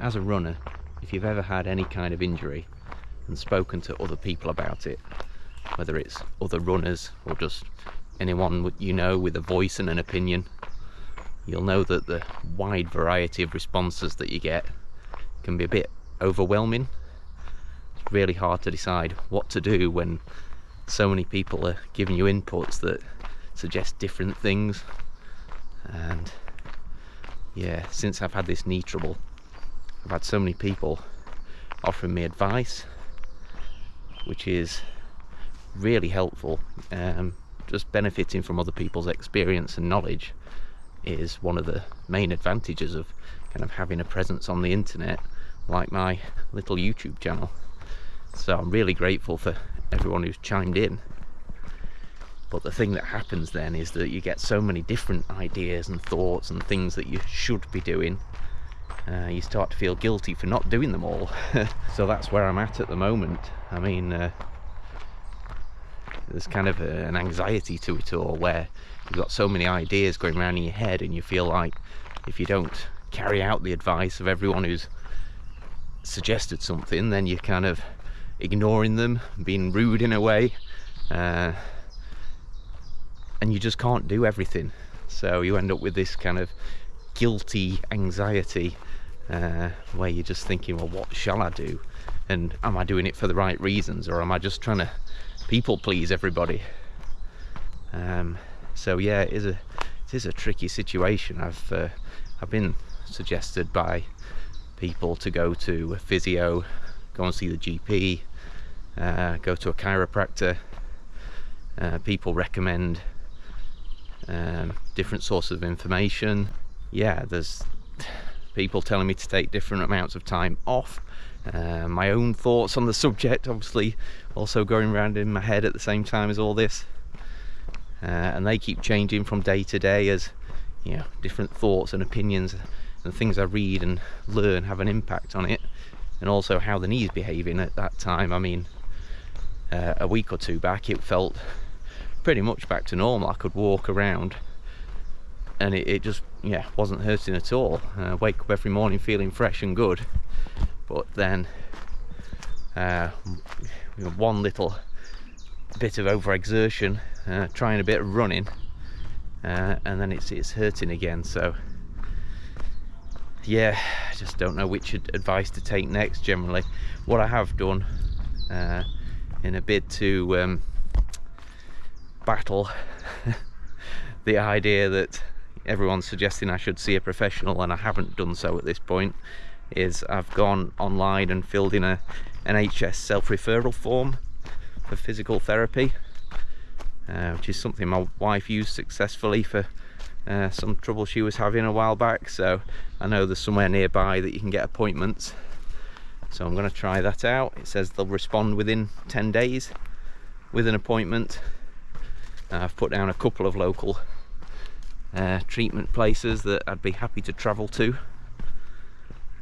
as a runner, if you've ever had any kind of injury and spoken to other people about it, whether it's other runners or just anyone you know with a voice and an opinion, you'll know that the wide variety of responses that you get can be a bit overwhelming. It's really hard to decide what to do when so many people are giving you inputs that suggest different things. And yeah, since I've had this knee trouble, I've had so many people offering me advice, which is really helpful. Just benefiting from other people's experience and knowledge is one of the main advantages of kind of having a presence on the internet like my little YouTube channel. So I'm really grateful for everyone who's chimed in. But the thing that happens then is that you get so many different ideas and thoughts and things that you should be doing. You start to feel guilty for not doing them all. So that's where I'm at the moment. I mean, there's kind of an anxiety to it all, where you've got so many ideas going around in your head, and you feel like if you don't carry out the advice of everyone who's suggested something, then you're kind of ignoring them, being rude in a way, and you just can't do everything. So you end up with this kind of guilty anxiety, where you're just thinking, well, what shall I do, and am I doing it for the right reasons, or am I just trying to people please everybody? So yeah, it is a tricky situation. I've been suggested by people to go to a physio, go and see the GP, go to a chiropractor. People recommend different sources of information. Yeah, there's people telling me to take different amounts of time off. My own thoughts on the subject obviously also going around in my head at the same time as all this, and they keep changing from day to day as, you know, different thoughts and opinions and things I read and learn have an impact on it, and also how the knee's behaving at that time. I mean, a week or two back it felt pretty much back to normal. I could walk around and it just, yeah, wasn't hurting at all. Wake up every morning feeling fresh and good. But then one little bit of overexertion, trying a bit of running, and then it's hurting again. So yeah, I just don't know which advice to take next. Generally, what I have done in a bid to battle the idea that everyone's suggesting I should see a professional, and I haven't done so at this point, is I've gone online and filled in an NHS self-referral form for physical therapy, which is something my wife used successfully for some trouble she was having a while back. So I know there's somewhere nearby that you can get appointments, so I'm going to try that out. It says they'll respond within 10 days with an appointment. I've put down a couple of local treatment places that I'd be happy to travel to,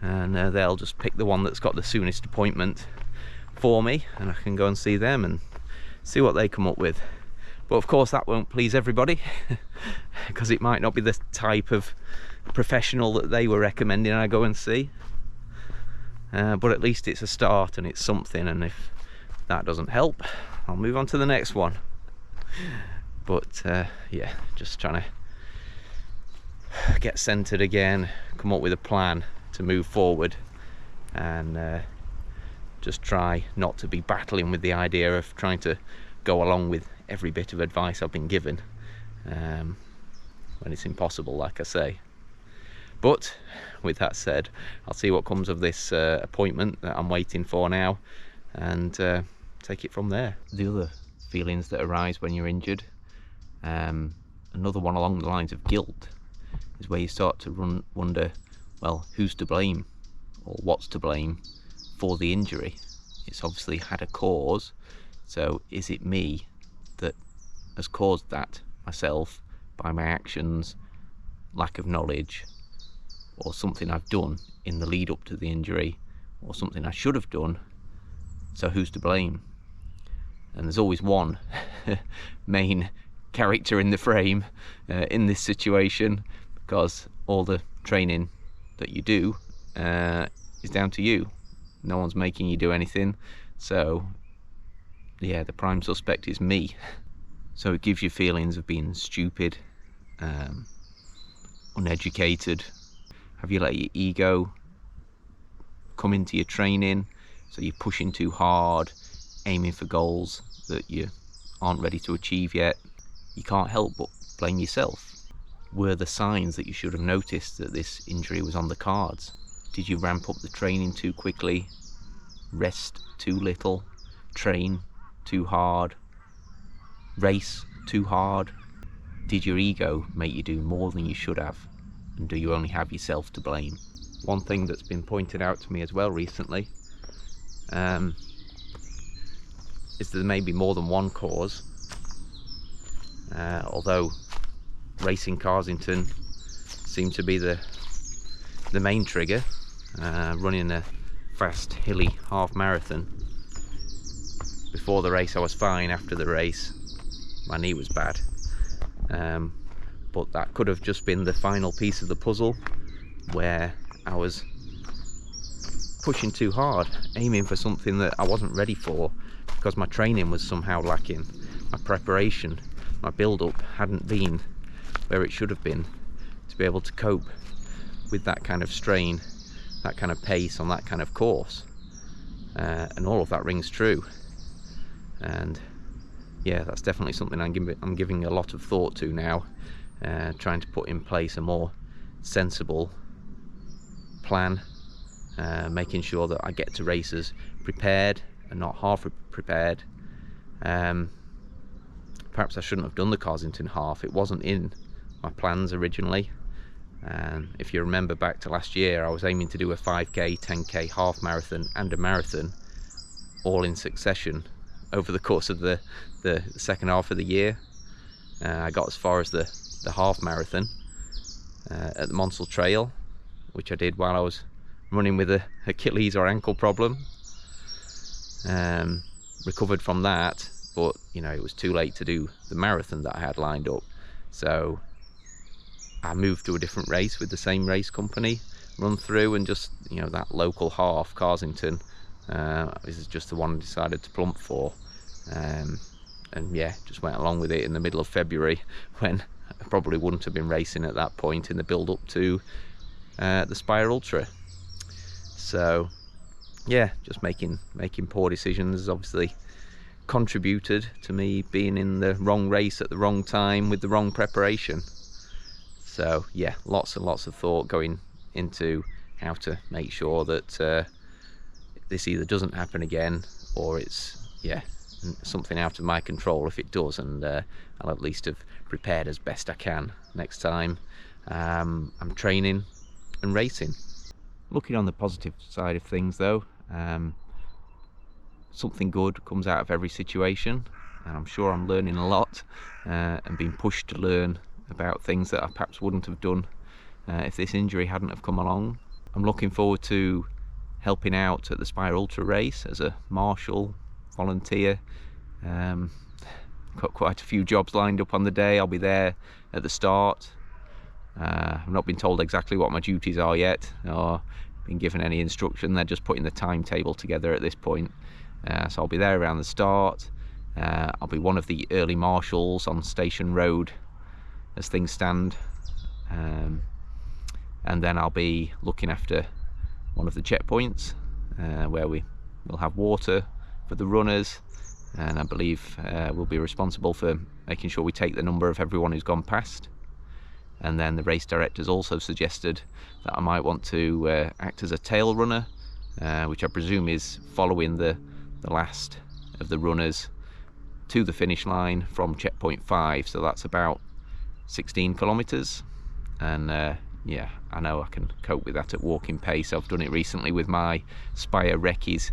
and they'll just pick the one that's got the soonest appointment for me, and I can go and see them and see what they come up with. But of course that won't please everybody because it might not be the type of professional that they were recommending I go and see, but at least it's a start and it's something, and if that doesn't help, I'll move on to the next one. But yeah, just trying to get centered again, come up with a plan to move forward, and just try not to be battling with the idea of trying to go along with every bit of advice I've been given, when it's impossible, like I say. But with that said, I'll see what comes of this appointment that I'm waiting for now, and take it from there. The other feelings that arise when you're injured, another one along the lines of guilt, is where you start to wonder, well, who's to blame, or what's to blame for the injury? It's obviously had a cause, so is it me that has caused that myself by my actions, lack of knowledge, or something I've done in the lead up to the injury, or something I should have done? So who's to blame? And there's always one main character in the frame in this situation, because all the training that you do is down to you. No one's making you do anything. So yeah, the prime suspect is me. So it gives you feelings of being stupid, uneducated. Have you let your ego come into your training? So you're pushing too hard, aiming for goals that you aren't ready to achieve yet. You can't help but blame yourself. Were the signs that you should have noticed that this injury was on the cards? Did you ramp up the training too quickly? Rest too little? Train too hard? Race too hard? Did your ego make you do more than you should have? And do you only have yourself to blame? One thing that's been pointed out to me as well recently is that there may be more than one cause. Although racing Carsington seemed to be the main trigger, running a fast hilly half marathon. Before the race I was fine, after the race my knee was bad, but that could have just been the final piece of the puzzle, where I was pushing too hard, aiming for something that I wasn't ready for, because my training was somehow lacking. My preparation, my build-up hadn't been where it should have been to be able to cope with that kind of strain, that kind of pace on that kind of course. And all of that rings true. And yeah, that's definitely something I'm giving a lot of thought to now, trying to put in place a more sensible plan, making sure that I get to races prepared and not half prepared. Perhaps I shouldn't have done the Carsington half. It wasn't in my plans originally. If you remember back to last year, I was aiming to do a 5k, 10k, half marathon and a marathon all in succession over the course of the second half of the year. I got as far as the half marathon at the Monsell Trail, which I did while I was running with a Achilles or ankle problem. Recovered from that, but you know, it was too late to do the marathon that I had lined up. So I moved to a different race with the same race company, run through, and just, you know, that local half, Carsington, this is just the one I decided to plump for. And yeah, just went along with it in the middle of February, when I probably wouldn't have been racing at that point in the build up to the Spire Ultra. So yeah, just making poor decisions obviously contributed to me being in the wrong race at the wrong time with the wrong preparation. So yeah, lots and lots of thought going into how to make sure that this either doesn't happen again, or it's, yeah, something out of my control if it does, and I'll at least have prepared as best I can next time I'm training and racing. Looking on the positive side of things though, something good comes out of every situation, and I'm sure I'm learning a lot and being pushed to learn about things that I perhaps wouldn't have done if this injury hadn't have come along. I'm looking forward to helping out at the Spire Ultra race as a marshal, volunteer. Got quite a few jobs lined up on the day. I'll be there at the start. I've not been told exactly what my duties are yet, or been given any instruction. They're just putting the timetable together at this point. So I'll be there around the start. I'll be one of the early marshals on Station Road as things stand, and then I'll be looking after one of the checkpoints where we will have water for the runners, and I believe we'll be responsible for making sure we take the number of everyone who's gone past. And then the race directors also suggested that I might want to act as a tail runner, which I presume is following the last of the runners to the finish line from checkpoint 5, so that's about 16 kilometers. And yeah, I know I can cope with that at walking pace. I've done it recently with my Spire Recce's,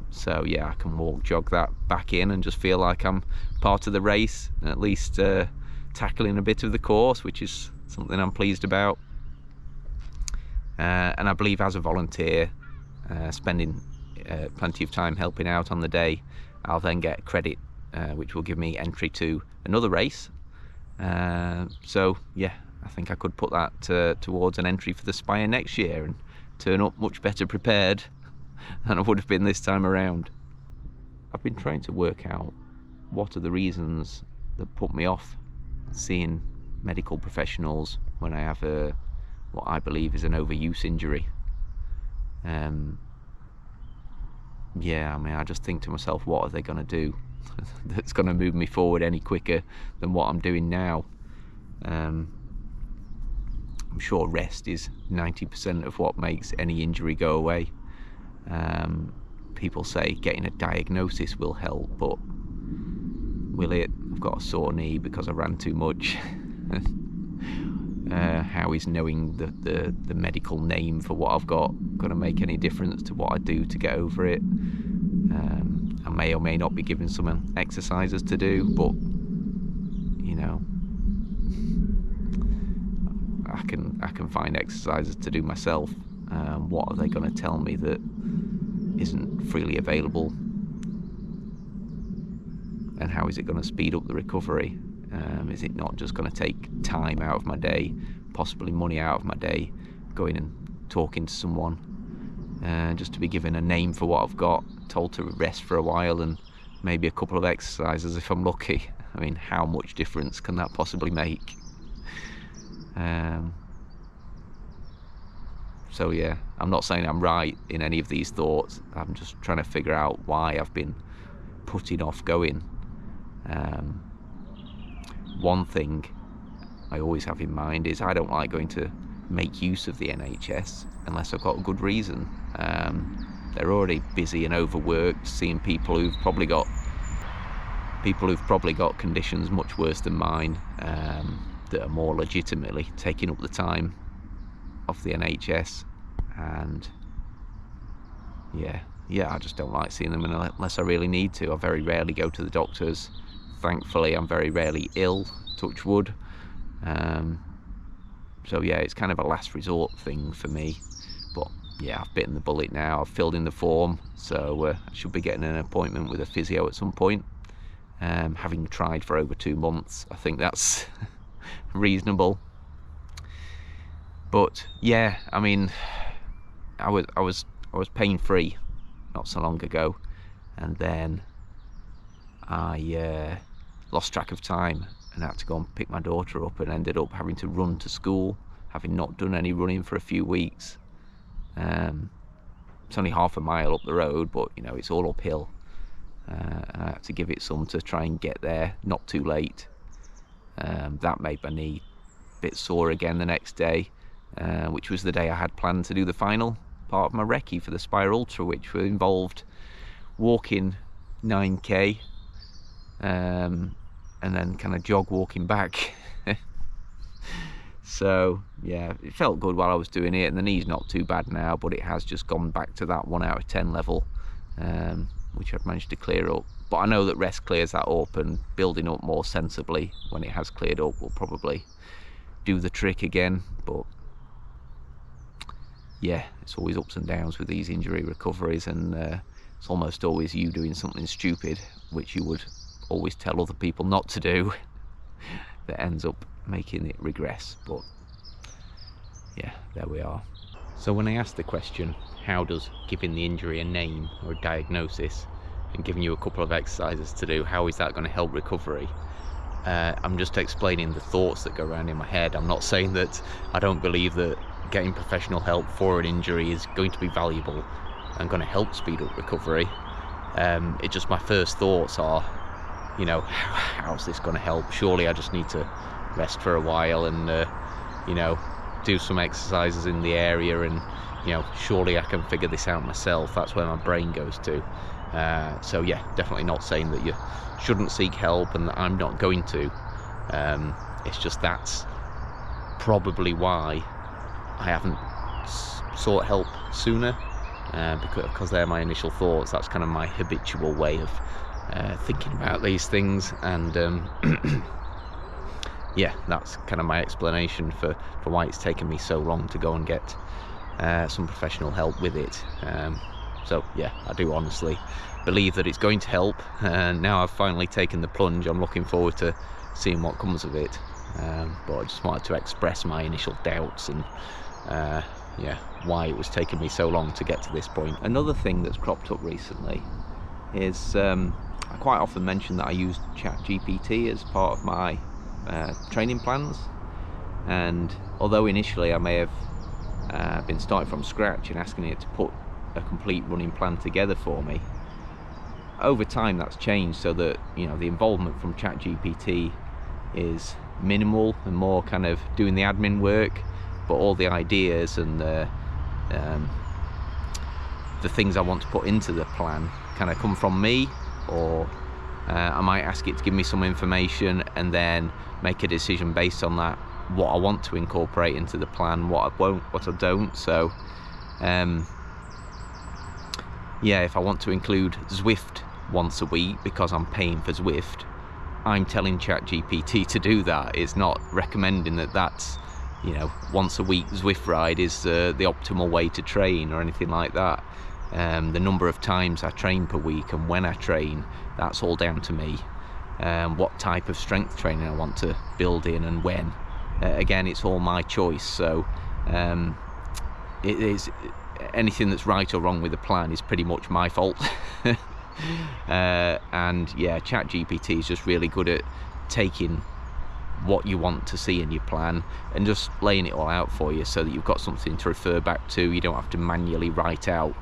so yeah, I can walk, jog that back in and just feel like I'm part of the race, and at least tackling a bit of the course, which is something I'm pleased about. And I believe as a volunteer, spending plenty of time helping out on the day, I'll then get credit which will give me entry to another race. So yeah, I think I could put that towards an entry for the Spire next year and turn up much better prepared than I would have been this time around. I've been trying to work out what are the reasons that put me off seeing medical professionals when I have what I believe is an overuse injury. Yeah, I mean, I just think to myself, what are they going to do that's going to move me forward any quicker than what I'm doing now? I'm sure rest is 90% of what makes any injury go away. People say getting a diagnosis will help, but will it? I've got a sore knee because I ran too much. How is knowing the medical name for what I've got going to make any difference to what I do to get over it? I may or may not be given some exercises to do, but you know, I can find exercises to do myself. What are they going to tell me that isn't freely available? And how is it going to speed up the recovery? Is it not just going to take time out of my day, possibly money out of my day, going and talking to someone, just to be given a name for what I've got, told to rest for a while, and maybe a couple of exercises if I'm lucky? I mean, how much difference can that possibly make? So yeah, I'm not saying I'm right in any of these thoughts. I'm just trying to figure out why I've been putting off going. One thing I always have in mind is I don't like going to make use of the NHS unless I've got a good reason. They're already busy and overworked, seeing people who've probably got conditions much worse than mine, that are more legitimately taking up the time of the NHS. And yeah, I just don't like seeing them unless I really need to. I very rarely go to the doctors. Thankfully, I'm very rarely ill, touch wood. So yeah, it's kind of a last resort thing for me. But yeah, I've bitten the bullet now. I've filled in the form, so I should be getting an appointment with a physio at some point. Having tried for over 2 months, I think that's reasonable. But yeah, I mean, I was pain-free not so long ago, and then I lost track of time and had to go and pick my daughter up, and ended up having to run to school, having not done any running for a few weeks. It's only half a mile up the road, but you know, it's all uphill, and I had to give it some to try and get there not too late. That made my knee a bit sore again the next day, which was the day I had planned to do the final part of my recce for the Spire Ultra, which involved walking 9k, and then kind of jog walking back. So yeah, it felt good while I was doing it, and the knee's not too bad now, but it has just gone back to that 1 out of 10 level, which I've managed to clear up. But I know that rest clears that up, and building up more sensibly when it has cleared up will probably do the trick again. But yeah, it's always ups and downs with these injury recoveries, and it's almost always you doing something stupid, which you would always tell other people not to do, that ends up making it regress. But yeah, there we are. So when I asked the question, how does giving the injury a name or a diagnosis and giving you a couple of exercises to do, how is that going to help recovery? I'm just explaining the thoughts that go around in my head. I'm not saying that I don't believe that getting professional help for an injury is going to be valuable and going to help speed up recovery. It's just my first thoughts are, you know, how's this going to help? Surely I just need to rest for a while and you know, do some exercises in the area, and you know, surely I can figure this out myself. That's where my brain goes to. So yeah, definitely not saying that you shouldn't seek help and that I'm not going to. It's just that's probably why I haven't sought help sooner, because they're my initial thoughts. That's kind of my habitual way of thinking about these things, and yeah, that's kind of my explanation for why it's taken me so long to go and get some professional help with it. So yeah, I do honestly believe that it's going to help, and now I've finally taken the plunge. I'm looking forward to seeing what comes of it, but I just wanted to express my initial doubts and yeah, why it was taking me so long to get to this point. Another thing that's cropped up recently is I quite often mention that I use ChatGPT as part of my training plans, and although initially I may have been starting from scratch and asking it to put a complete running plan together for me, over time that's changed so that, you know, the involvement from ChatGPT is minimal and more kind of doing the admin work, but all the ideas and the things I want to put into the plan kind of come from me, or I might ask it to give me some information and then make a decision based on that, what I want to incorporate into the plan, what I won't, what I don't. So yeah, if I want to include Zwift once a week because I'm paying for Zwift, I'm telling ChatGPT to do that. It's not recommending that that's, you know, once a week Zwift ride is the optimal way to train or anything like that. The number of times I train per week and when I train, that's all down to me. What type of strength training I want to build in and when. Again, it's all my choice. So it is, anything that's right or wrong with the plan is pretty much my fault. And yeah, ChatGPT is just really good at taking what you want to see in your plan and just laying it all out for you so that you've got something to refer back to. You don't have to manually write out,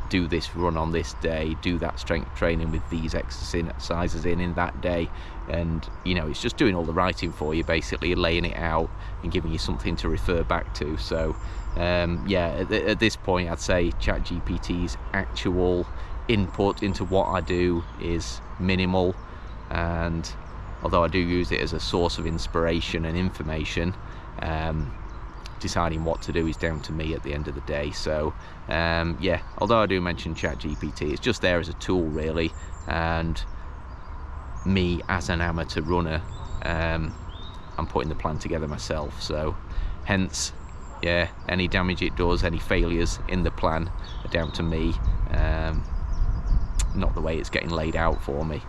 do this run on this day, do that strength training with these exercises in that day, and you know, it's just doing all the writing for you, basically laying it out and giving you something to refer back to. So yeah, at this point I'd say ChatGPT's actual input into what I do is minimal, and although I do use it as a source of inspiration and information, deciding what to do is down to me at the end of the day. So yeah, although I do mention ChatGPT, it's just there as a tool really, and me as an amateur runner, I'm putting the plan together myself. So hence, yeah, any damage it does, any failures in the plan are down to me, not the way it's getting laid out for me.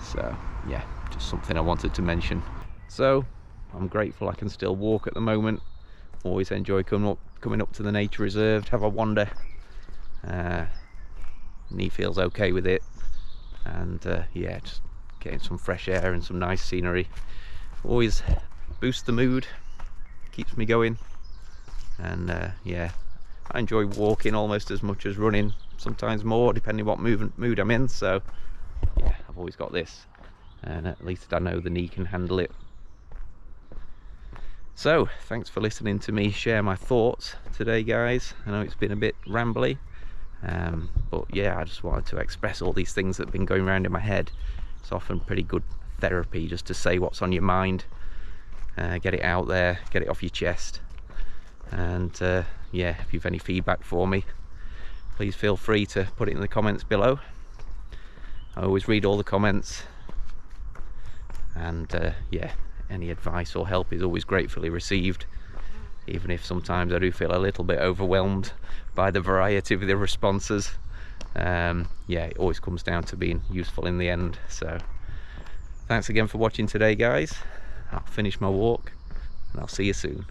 So yeah, just something I wanted to mention. So I'm grateful I can still walk at the moment. Always enjoy coming up to the nature reserve to have a wander. Knee feels okay with it, and yeah, just getting some fresh air and some nice scenery always boosts the mood, keeps me going. And yeah, I enjoy walking almost as much as running, sometimes more depending what mood I'm in. So yeah, I've always got this, and at least I know the knee can handle it. So thanks for listening to me share my thoughts today, guys. I know it's been a bit rambly, but yeah, I just wanted to express all these things that have been going around in my head. It's often pretty good therapy just to say what's on your mind, get it out there, get it off your chest. And yeah, if you've any feedback for me, please feel free to put it in the comments below. I always read all the comments, and yeah, any advice or help is always gratefully received, even if sometimes I do feel a little bit overwhelmed by the variety of the responses. Yeah, it always comes down to being useful in the end. So thanks again for watching today, guys. I'll finish my walk and I'll see you soon.